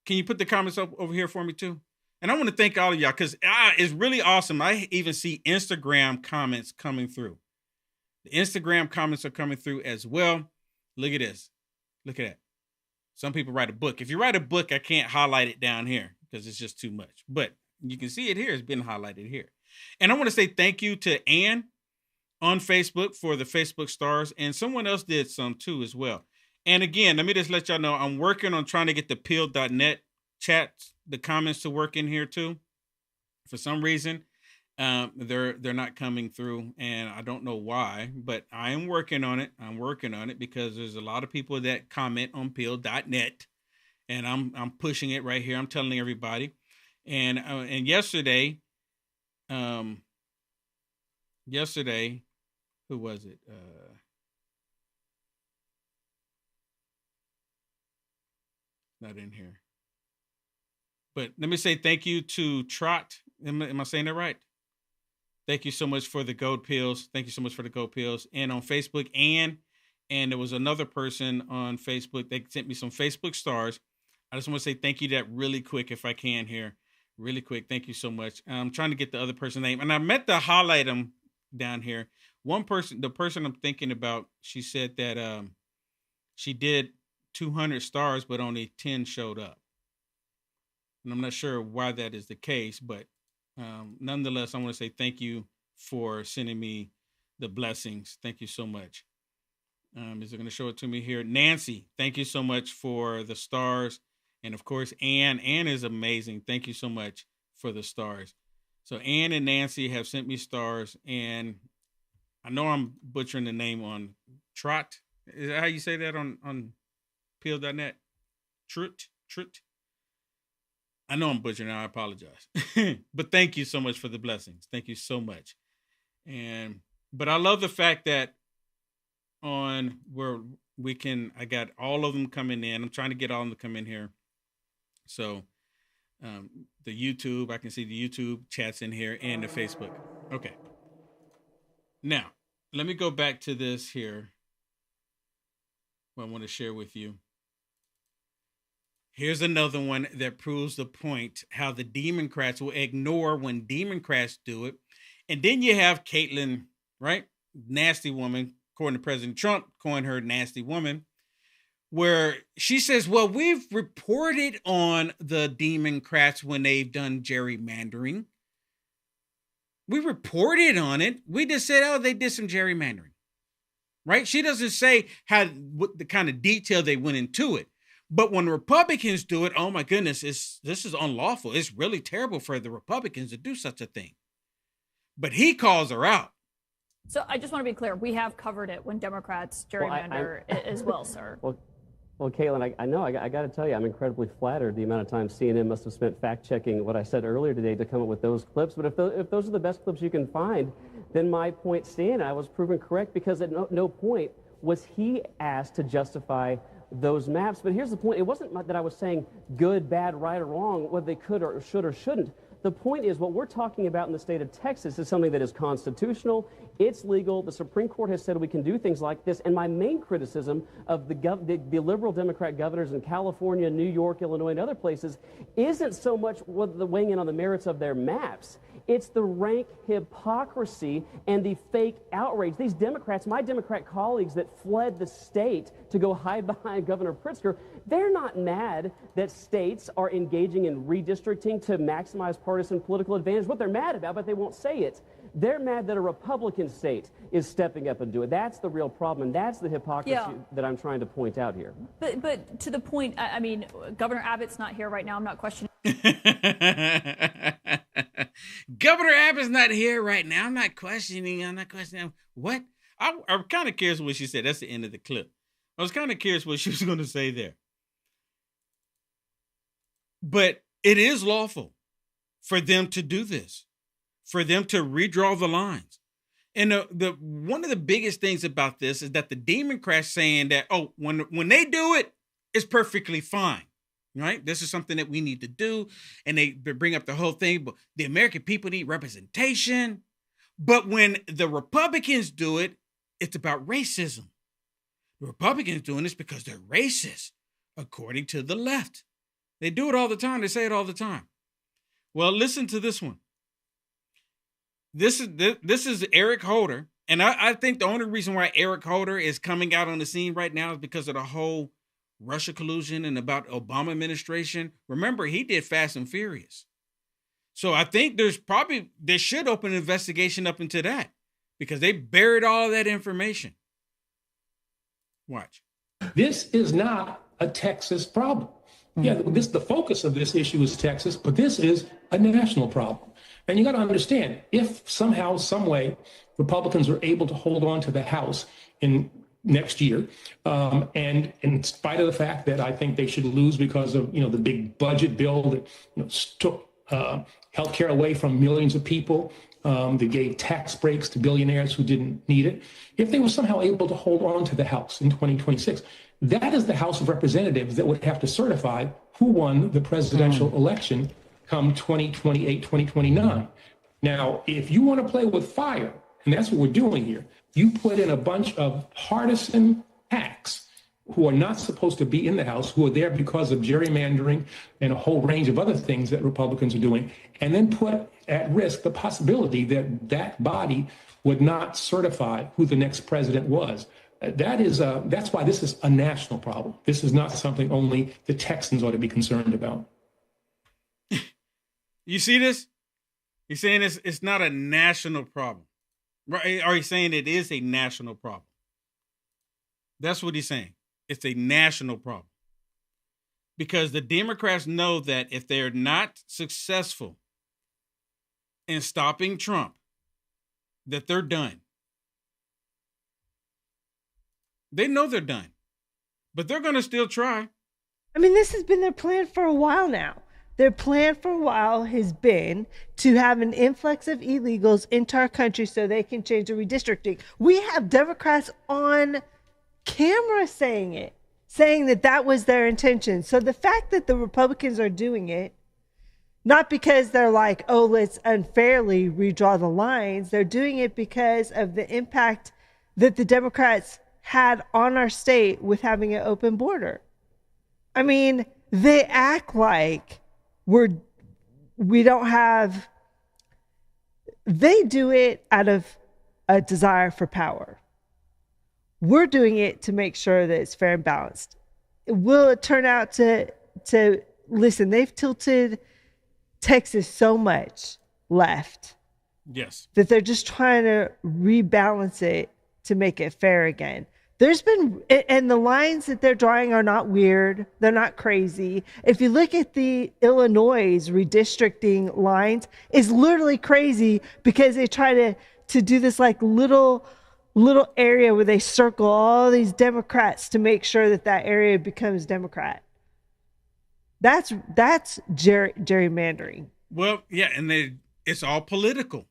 Can you put the comments up over here for me too? And I want to thank all of y'all because it's really awesome. I even see Instagram comments coming through. The Instagram comments are coming through as well. Look at this. Look at that. Some people write a book. If you write a book, I can't highlight it down here because it's just too much. But you can see it here. It's been highlighted here. And I want to say thank you to Ann on Facebook for the Facebook stars. And someone else did some too as well. And again, let me just let y'all know, I'm working on trying to get the peel.net chats, the comments to work in here too. For some reason, they're not coming through, and I don't know why, but I am working on it. I'm working on it because there's a lot of people that comment on peel.net, and I'm pushing it right here. I'm telling everybody. And yesterday, who was it? Not in here. But let me say thank you to Trot. Am I saying that right? Thank you so much for the gold pills. Thank you so much for the gold pills. And on Facebook, and there was another person on Facebook that sent me some Facebook stars. I just want to say thank you to that really quick if I can here. Really quick. Thank you so much. I'm trying to get the other person's name. And I meant to highlight them down here. One person, the person I'm thinking about, she said that she did 200 stars, but only 10 showed up. And I'm not sure why that is the case, but nonetheless, I want to say thank you for sending me the blessings. Thank you so much. Is it going to show it to me here? Nancy, thank you so much for the stars. And of course, Ann. Ann is amazing. Thank you so much for the stars. So Ann and Nancy have sent me stars. And I know I'm butchering the name on Trot. Is that how you say that on peel.net? Trut. I know I'm butchering. I apologize. But thank you so much for the blessings. Thank you so much. But I love the fact that on where I got all of them coming in. I'm trying to get all of them to come in here. So the YouTube, I can see the YouTube chats in here and the Facebook. Okay. Now, let me go back to this here. What I want to share with you. Here's another one that proves the point, how the Democrats will ignore when Democrats do it. And then you have Caitlyn, right? Nasty woman, according to President Trump, calling her nasty woman, where she says, well, we've reported on the Democrats when they've done gerrymandering. We reported on it. We just said, oh, they did some gerrymandering, right? She doesn't say what the kind of detail they went into it. But when Republicans do it, oh my goodness, this is unlawful. It's really terrible for the Republicans to do such a thing. But he calls her out. So I just want to be clear. We have covered it when Democrats gerrymander as well, sir. Well, Caitlin, I know, I got to tell you, I'm incredibly flattered the amount of time CNN must have spent fact-checking what I said earlier today to come up with those clips. But if those are the best clips you can find, then my point stand, I was proven correct, because at no point was he asked to justify those maps. But here's the point. It wasn't that I was saying good, bad, right, or wrong, whether they could or should or shouldn't. The point is, what we're talking about in the state of Texas is something that is constitutional. It's legal. The Supreme Court has said we can do things like this. And my main criticism of the liberal Democrat governors in California, New York, Illinois, and other places isn't so much the weighing in on the merits of their maps. It's the rank hypocrisy and the fake outrage. These Democrats, my Democrat colleagues that fled the state to go hide behind Governor Pritzker, they're not mad that states are engaging in redistricting to maximize partisan political advantage. What they're mad about, but they won't say it, they're mad that a Republican state is stepping up and doing it. That's the real problem, and that's the hypocrisy that I'm trying to point out here. But to the point, I mean, Governor Abbott's not here right now. I'm not questioning. Governor Abbott's not here right now. I'm not questioning. What? I'm kind of curious what she said. That's the end of the clip. I was kind of curious what she was going to say there. But it is lawful for them to do this, for them to redraw the lines. And one of the biggest things about this is that the Democrats saying that, oh, when they do it, it's perfectly fine. Right? This is something that we need to do. And they bring up the whole thing, but the American people need representation. But when the Republicans do it, it's about racism. The Republicans doing this because they're racist, according to the left. They do it all the time. They say it all the time. Well, listen to this one. This is Eric Holder. And I think the only reason why Eric Holder is coming out on the scene right now is because of the whole Russia collusion and about Obama administration. Remember, he did Fast and Furious. So I think they should open an investigation up into that because they buried all of that information. Watch. This is not a Texas problem. Yeah, the focus of this issue is Texas, but this is a national problem. And you got to understand, if somehow, some way, Republicans are able to hold on to the House in next year, and in spite of the fact that I think they should lose because of the big budget bill that took healthcare away from millions of people, that gave tax breaks to billionaires who didn't need it, if they were somehow able to hold on to the House in 2026, that is the House of Representatives that would have to certify who won the presidential election come 2028, 2029. Now, if you want to play with fire, and that's what we're doing here, you put in a bunch of partisan hacks who are not supposed to be in the House, who are there because of gerrymandering and a whole range of other things that Republicans are doing, and then put at risk the possibility that that body would not certify who the next president was. That's why this is a national problem. This is not something only the Texans ought to be concerned about. You see this? He's saying it's not a national problem. Right? Are you saying it is a national problem? That's what he's saying. It's a national problem. Because the Democrats know that if they're not successful in stopping Trump, that they're done. They know they're done. But they're going to still try. I mean, this has been their plan for a while now. Their plan for a while has been to have an influx of illegals into our country so they can change the redistricting. We have Democrats on camera saying it, saying that that was their intention. So the fact that the Republicans are doing it, not because they're like, oh, let's unfairly redraw the lines. They're doing it because of the impact that the Democrats had on our state with having an open border. I mean, they act like we don't have, they do it out of a desire for power. We're doing it to make sure that it's fair and balanced. Will it turn out to listen, they've tilted Texas so much left. Yes. That they're just trying to rebalance it to make it fair again. There's been, and the lines that they're drawing are not weird. They're not crazy. If you look at the Illinois redistricting lines, it's literally crazy because they try to do this like little area where they circle all these Democrats to make sure that area becomes Democrat. That's gerrymandering. Well, yeah, and it's all political.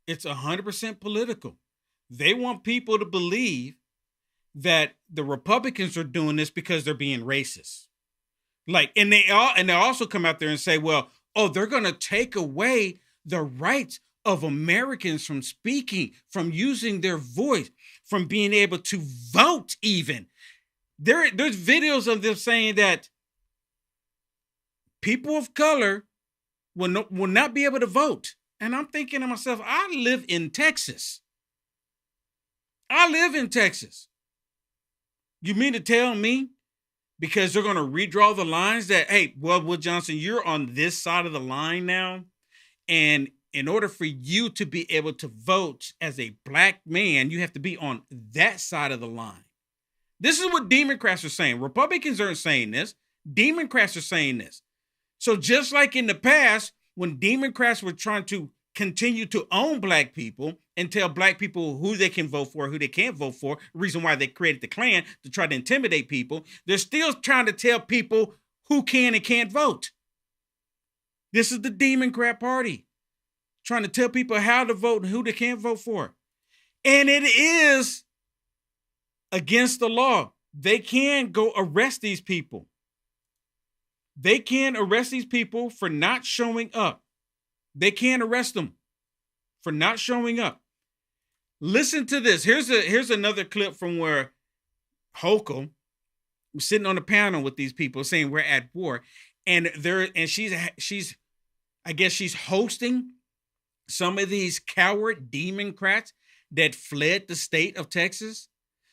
It's 100% political. They want people to believe that the Republicans are doing this because they're being racist. Like, and they also come out there and say, well, they're going to take away the rights of Americans from speaking, from using their voice, from being able to vote even. There's videos of them saying that people of color will not be able to vote. And I'm thinking to myself, I live in Texas. You mean to tell me because they're going to redraw the lines that, hey, well, Will Johnson, you're on this side of the line now. And in order for you to be able to vote as a black man, you have to be on that side of the line. This is what Democrats are saying. Republicans aren't saying this. Democrats are saying this. So just like in the past, when Democrats were trying to continue to own black people and tell black people who they can vote for, who they can't vote for, the reason why they created the Klan to try to intimidate people, they're still trying to tell people who can and can't vote. This is the Democrat Party trying to tell people how to vote and who they can't vote for. And it is against the law. They can go arrest these people. They can arrest these people for not showing up. They can't arrest them for not showing up. Listen to this. Here's another clip from where Hochul was sitting on a panel with these people saying we're at war, and she's I guess she's hosting some of these coward Democrats that fled the state of Texas.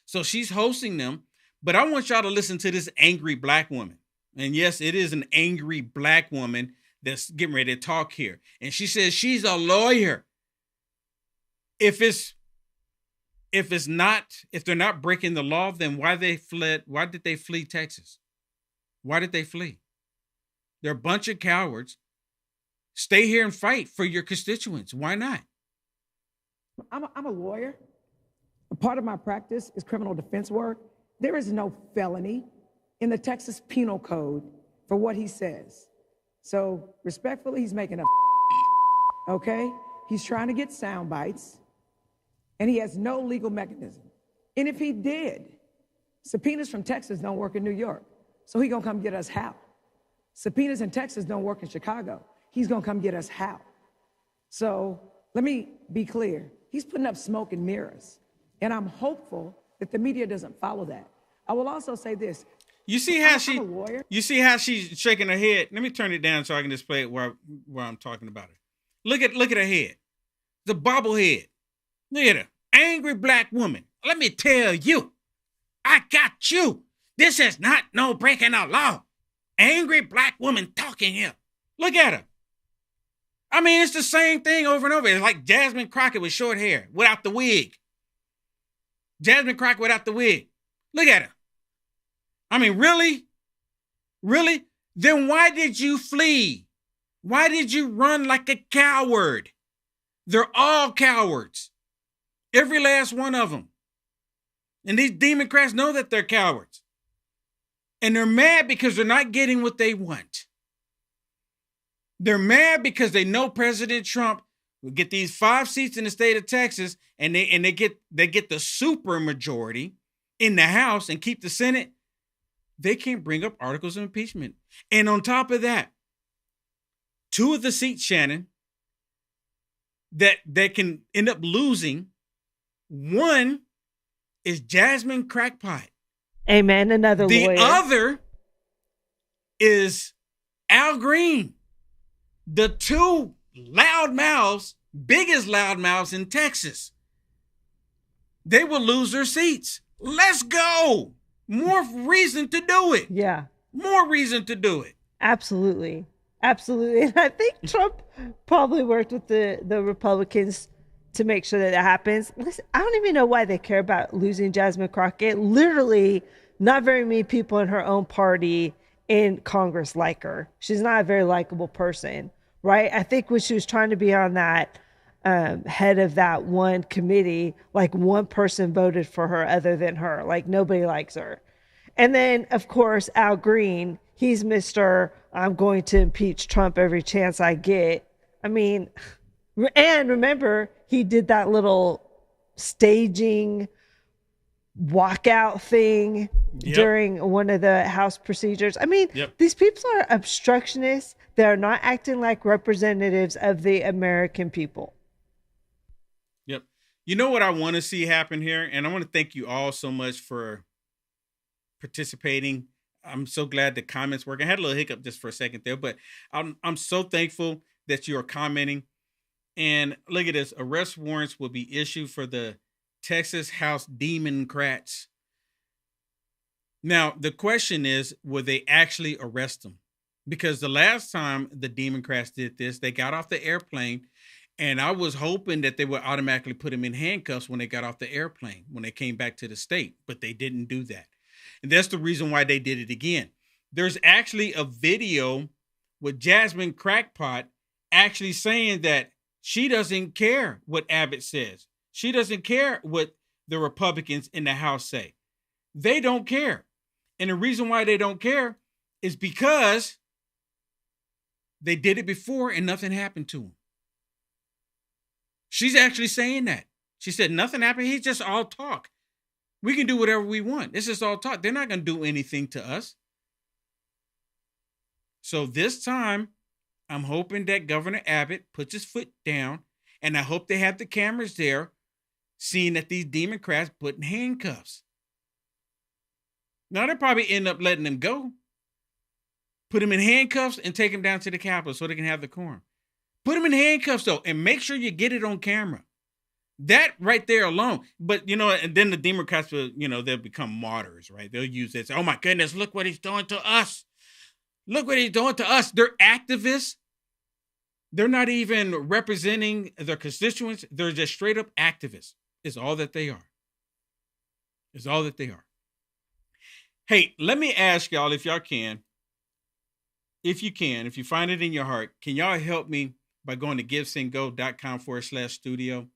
So she's hosting them, but I want y'all to listen to this angry black woman. And yes, it is an angry black woman that's getting ready to talk here. And she says she's a lawyer. If they're not breaking the law, then why did they flee Texas? Why did they flee? They're a bunch of cowards. Stay here and fight for your constituents. Why not? I'm a lawyer. A part of my practice is criminal defense work. There is no felony in the Texas Penal Code for what he says. So respectfully, he's making up, okay? He's trying to get sound bites, and he has no legal mechanism. And if he did, subpoenas from Texas don't work in New York. So he gonna come get us how? Subpoenas in Texas don't work in Chicago. He's gonna come get us how? So let me be clear. He's putting up smoke and mirrors. And I'm hopeful that the media doesn't follow that. I will also say this. You see how she's shaking her head? Let me turn it down so I can display it where I'm talking about it. Look at her head. The bobblehead. Look at her. Angry black woman. Let me tell you, I got you. This is not no breaking the law. Angry black woman talking here. Look at her. I mean, it's the same thing over and over. It's like Jasmine Crockett with short hair without the wig. Jasmine Crockett without the wig. Look at her. I mean, really? Really? Then why did you flee? Why did you run like a coward? They're all cowards. Every last one of them. And these Democrats know that they're cowards. And they're mad because they're not getting what they want. They're mad because they know President Trump will get these 5 seats in the state of Texas, and they get the super majority in the House and keep the Senate. They can't bring up articles of impeachment. And on top of that, 2 of the seats, Shannon, that can end up losing, one is Jasmine Crackpot. Amen. Another lawyer. The other is Al Green, the two loudmouths, biggest loudmouths in Texas. They will lose their seats. Let's go. More reason to do it. Yeah. More reason to do it. Absolutely. Absolutely. And I think Trump probably worked with the Republicans to make sure that happens. Listen, I don't even know why they care about losing Jasmine Crockett. Literally, not very many people in her own party in Congress like her. She's not a very likable person, right? I think when she was trying to be on that head of that one committee, like one person voted for her other than her. Like nobody likes her. And then, of course, Al Green, he's Mr. I'm going to impeach Trump every chance I get. I mean, and remember, he did that little staging walkout thing during one of the House procedures. I mean, these people are obstructionists. They're not acting like representatives of the American people. Yep. You know what I want to see happen here? And I want to thank you all so much for participating. I'm so glad the comments work. I had a little hiccup just for a second there, but I'm so thankful that you are commenting. And look at this. Arrest warrants will be issued for the Texas House Democrats. Now, the question is, will they actually arrest them? Because the last time the Democrats did this, they got off the airplane, and I was hoping that they would automatically put them in handcuffs when they got off the airplane, when they came back to the state, but they didn't do that. And that's the reason why they did it again. There's actually a video with Jasmine Crackpot actually saying that she doesn't care what Abbott says. She doesn't care what the Republicans in the House say. They don't care. And the reason why they don't care is because they did it before and nothing happened to them. She's actually saying that. She said nothing happened. He's just all talk. We can do whatever we want. It's just all talk. They're not going to do anything to us. So this time, I'm hoping that Governor Abbott puts his foot down, and I hope they have the cameras there seeing that these Democrats put in handcuffs. Now, they'll probably end up letting them go. Put them in handcuffs and take them down to the Capitol so they can have the quorum. Put them in handcuffs, though, and make sure you get it on camera. That right there alone. But, and then the Democrats will, they'll become martyrs, right? They'll use this. Oh, my goodness, look what he's doing to us. Look what he's doing to us. They're activists. They're not even representing their constituents. They're just straight up activists. It's all that they are. It's all that they are. Hey, let me ask y'all if y'all can. If you find it in your heart, can y'all help me by going to givesendgo.com/studio?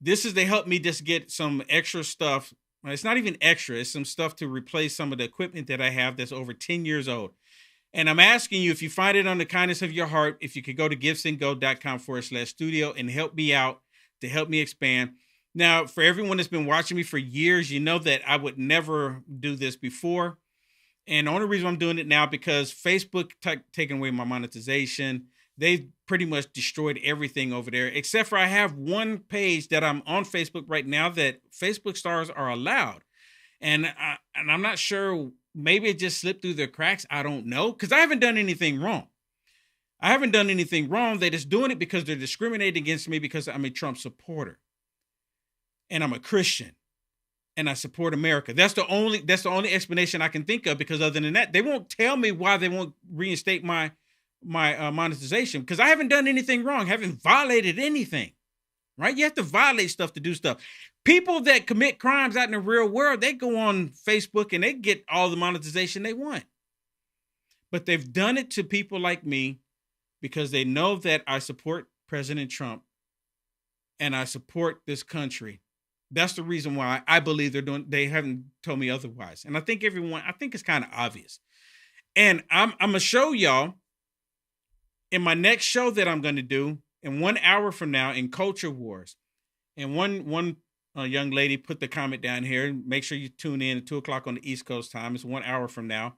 This is to help me just get some extra stuff. It's not even extra. It's some stuff to replace some of the equipment that I have that's over 10 years old. And I'm asking you, if you find it on the kindness of your heart, if you could go to givesendgo.com/studio and help me out to help me expand. Now, for everyone that's been watching me for years, you know that I would never do this before. And the only reason I'm doing it now because Facebook taking away my monetization. They've pretty much destroyed everything over there, except for I have one page that I'm on Facebook right now that Facebook stars are allowed. And I'm not sure, maybe it just slipped through the cracks. I don't know, because I haven't done anything wrong. They're just doing it because they're discriminating against me because I'm a Trump supporter. And I'm a Christian. And I support America. That's the only explanation I can think of, because other than that, they won't tell me why they won't reinstate my monetization, because I haven't done anything wrong, haven't violated anything, right? You have to violate stuff to do stuff. People that commit crimes out in the real world, they go on Facebook and they get all the monetization they want. But they've done it to people like me because they know that I support President Trump and I support this country. That's the reason why I believe they haven't told me otherwise. And I think it's kind of obvious. And I'm going to show y'all in my next show that I'm going to do in 1 hour from now in Culture Wars. And one young lady put the comment down here. Make sure you tune in at 2:00 on the East Coast time. It's 1 hour from now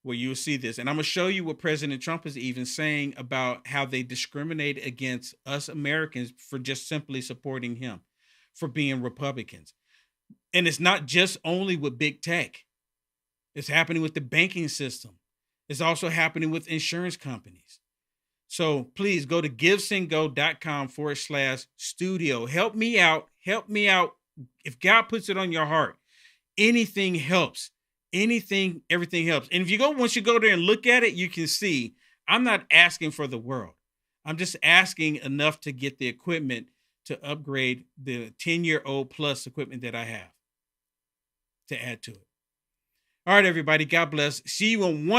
where you'll see this. And I'm going to show you what President Trump is even saying about how they discriminate against us Americans for just simply supporting him, for being Republicans. And it's not just only with big tech. It's happening with the banking system. It's also happening with insurance companies. So please go to givesendgo.com/studio. Help me out. Help me out. If God puts it on your heart, anything helps. Anything, everything helps. And if you go, once you go there and look at it, you can see I'm not asking for the world. I'm just asking enough to get the equipment to upgrade the 10-year-old plus equipment that I have to add to it. All right, everybody. God bless. See you on one.